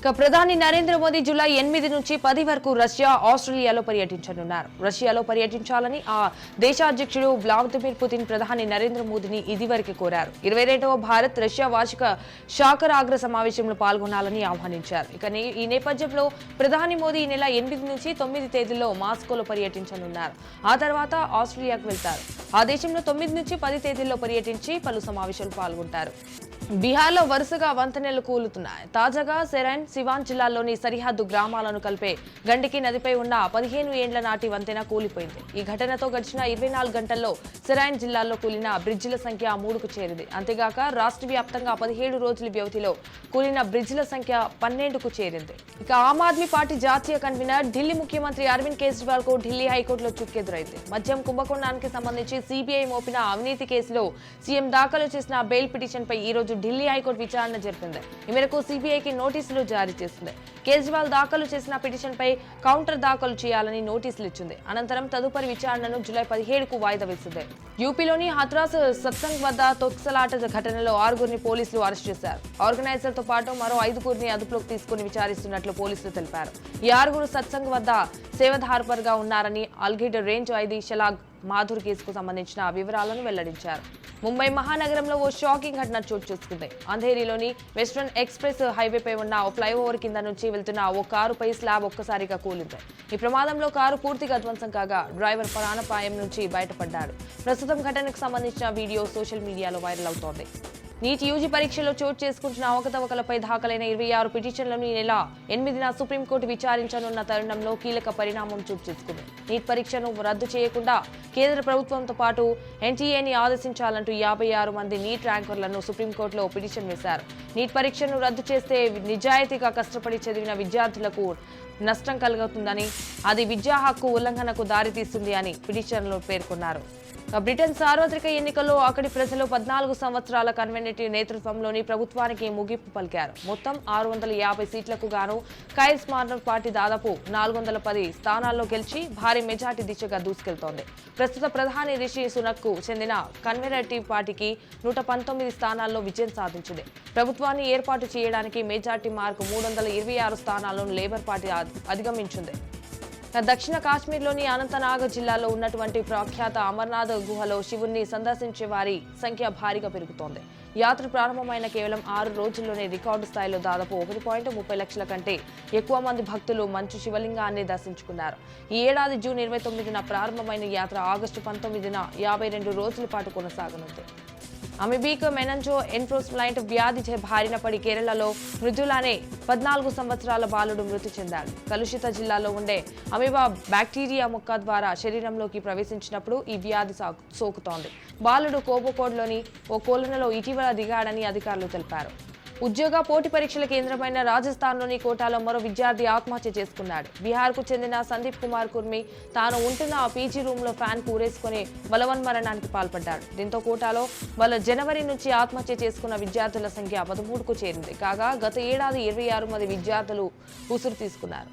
ప్రధాని నరేంద్ర మోదీ జూలై 8 నుంచి 10 వరకు రష్యా, ఆస్ట్రేలియాలో పర్యటించనున్నారు. రష్యాలో పర్యటించాలని ఆ దేశ అధ్యక్షుడు వ్లాదిమిర్ పుతిన్ ప్రధాని నరేంద్ర మోదీని ఇదివరకే కోరారు. 22వ భారత్ రష్యా వార్షిక శాఖరాగ్ర సమావేశంలో పాల్గొనాలని ఆహ్వానించారు. ఈ నేపథ్యంలో ప్రధాని మోదీ ఈ నెల 8 నుంచి 9 తేదీల్లో మాస్కోలో పర్యటించనున్నారు. ఆ తర్వాత ఆస్ట్రేలియాకు వెళ్తారు. ఆ దేశంలో 9 నుంచి 10 తేదీల్లో పర్యటించి పలు సమావేశాలు పాల్గొంటారు. బీహార్లో వరుసగా వంతెనలు కూలుతున్నాయి. తాజాగా సెరైన్, సివాన్ జిల్లాల్లోని సరిహద్దు గ్రామాలను కలిపే గండికి నదిపై ఉన్న 15 ఏండ్ల నాటి వంతెన కూలిపోయింది. ఈ ఘటనతో గడిచిన 24 గంటల్లో సెరైన్ జిల్లాలో కూలిన బ్రిడ్జిల సంఖ్య 3కు చేరింది. అంతేగాక రాష్ట్ర వ్యాప్తంగా 17 రోజుల వ్యవధిలో కూలిన బ్రిడ్జిల సంఖ్య 12కు చేరింది. ఆమ్ ఆద్మీ పార్టీ జాతీయ కన్వీనర్, ఢిల్లీ ముఖ్యమంత్రి అరవింద్ కేజ్రీవాల్ కు ఢిల్లీ హైకోర్టులో చుక్కెదురైంది. మద్యం కుంభకోణానికి సంబంధించి సిబిఐ మోపిన అవినీతి కేసులో సీఎం దాఖలు చేసిన బెయిల్ పిటిషన్ పై ఈ రోజు ఢిల్లీ హైకోర్టు విచారణ జరిపింది. ఈ మేరకు సిబిఐకి నోటీసులు జారీ చేసింది. కేజ్రీవాల్ దాఖలు చేసిన పిటిషన్ పై కౌంటర్ దాఖలు చేయాలని నోటీసులు ఇచ్చింది. అనంతరం తదుపరి విచారణను జూలై 17కు వాయిదా వేసింది. యూపీలోని హత్రాస్ సత్సంగ్ వద్ద తొక్సలాట ఘటనలో 6గురిని పోలీసులు అరెస్ట్ చేశారు. ఆర్గనైజర్ తో పాటు మరో 5గురిని అదుపులోకి తీసుకుని విచారిస్తున్నట్లు పోలీసులు తెలిపారు. ఈ 6గురు సత్సంగ్ వద్ద సేవధార్పర్ గా ఉన్నారని అల్గిడ్ రేంజ్ 5 షలాగ్ మాధుర్ కేసుకు సంబంధించిన వివరాలను వెల్లడించారు. ముంబై మహానగరంలో ఓ షాకింగ్ ఘటన చోటు చేసుకుంది. అంధేరిలోని వెస్టర్న్ ఎక్స్ప్రెస్ హైవేపై ఉన్న ఓ ఫ్లైఓవర్ కింద నుంచి వెళ్తున్న ఓ కారుపై స్లాబ్ ఒక్కసారిగా కూలింది. ఈ ప్రమాదంలో కారు పూర్తిగా ధ్వంసం కాగా డ్రైవర్ ప్రాణాపాయం నుంచి బయటపడ్డాడు. ప్రస్తుతం ఘటనకు సంబంధించిన వీడియో సోషల్ మీడియాలో వైరల్ అవుతోంది. నీట్ యూజీ పరీక్షలో చోటు చేసుకుంటున్న అవకతవకలపై దాఖలైన 26 పిటిషన్లను ఈ నెల 8న సుప్రీంకోర్టు విచారించనున్న తరుణంలో కీలక పరిణామం చోటు చేసుకుంది. నీట్ పరీక్షను రద్దు చేయకుండా కేంద్ర ప్రభుత్వంతో పాటు ఎన్టీఏని ఆదేశించాలంటూ 56 మంది నీట్ ర్యాంకర్లను సుప్రీంకోర్టులో పిటిషన్ వేశారు. నీట్ పరీక్షను రద్దు చేస్తే నిజాయితీగా కష్టపడి చదివిన విద్యార్థులకు నష్టం కలుగుతుందని, అది విద్యా హక్కు ఉల్లంఘనకు దారితీస్తుంది అని పిటిషన్లో పేర్కొన్నారు. బ్రిటన్ సార్వత్రిక ఎన్నికల్లో అక్కడి ప్రజలు 14 సంవత్సరాల కన్వెన్టివ్ నేతృత్వంలోని ప్రభుత్వానికి ముగింపు పలికారు. మొత్తం 650 సీట్లకు గాను కైల్ స్మార్నర్ పార్టీ దాదాపు 410 స్థానాల్లో గెలిచి భారీ మెజార్టీ దిశగా దూసుకెళ్తోంది. ప్రస్తుత ప్రధాని రిషి సునక్ కు చెందిన కన్వెన్టివ్ పార్టీకి 119 స్థానాల్లో విజయం సాధించింది. ప్రభుత్వాన్ని ఏర్పాటు చేయడానికి మెజార్టీ మార్కు 326 స్థానాలను లేబర్ పార్టీ అధిగమించింది. దక్షిణ కాశ్మీర్లోని అనంతనాగ్ జిల్లాలో ఉన్నటువంటి ప్రఖ్యాత అమర్నాథ్ గుహలో శివుణ్ణి సందర్శించే వారి సంఖ్య భారీగా పెరుగుతోంది. యాత్ర ప్రారంభమైన కేవలం 6 రోజుల్లోనే రికార్డు స్థాయిలో దాదాపు 1.30 లక్షల కంటే ఎక్కువ మంది భక్తులు మంచు శివలింగాన్ని దర్శించుకున్నారు. ఈ ఏడాది జూన్ 29న ప్రారంభమైన యాత్ర ఆగస్టు 19న 52 రోజుల పాటు కొనసాగనుంది. అమీబిక్ మెనంజో ఎన్ఫ్లోస్లైట్ వ్యాధి బారిన పడి కేరళలో మృదులానే 14 సంవత్సరాల బాలుడు మృతి చెందాడు. కలుషిత జిల్లాలో ఉండే అమీబా బ్యాక్టీరియా మొక్క ద్వారా శరీరంలోకి ప్రవేశించినప్పుడు ఈ వ్యాధి సోకుతోంది. బాలుడు కోబోకోడ్లోని ఓ కొలనులో ఇటీవల దిగాడని అధికారులు తెలిపారు. ఉద్యోగ పోటీ పరీక్షల కేంద్రమైన రాజస్థాన్లోని కోటాలో మరో విద్యార్థి ఆత్మహత్య చేసుకున్నాడు. బీహార్కు చెందిన సందీప్ కుమార్ కుర్మి తాను ఉంటున్న పీజీ రూమ్లో ఫ్యాన్ ఊరేసుకుని బలవన్మరణానికి పాల్పడ్డాడు. దీంతో కోటాలో జనవరి నుంచి ఆత్మహత్య చేసుకున్న విద్యార్థుల సంఖ్య 13కు చేరింది. కాగా గత ఏడాది 26 మంది విద్యార్థులు ఉసురు తీసుకున్నారు.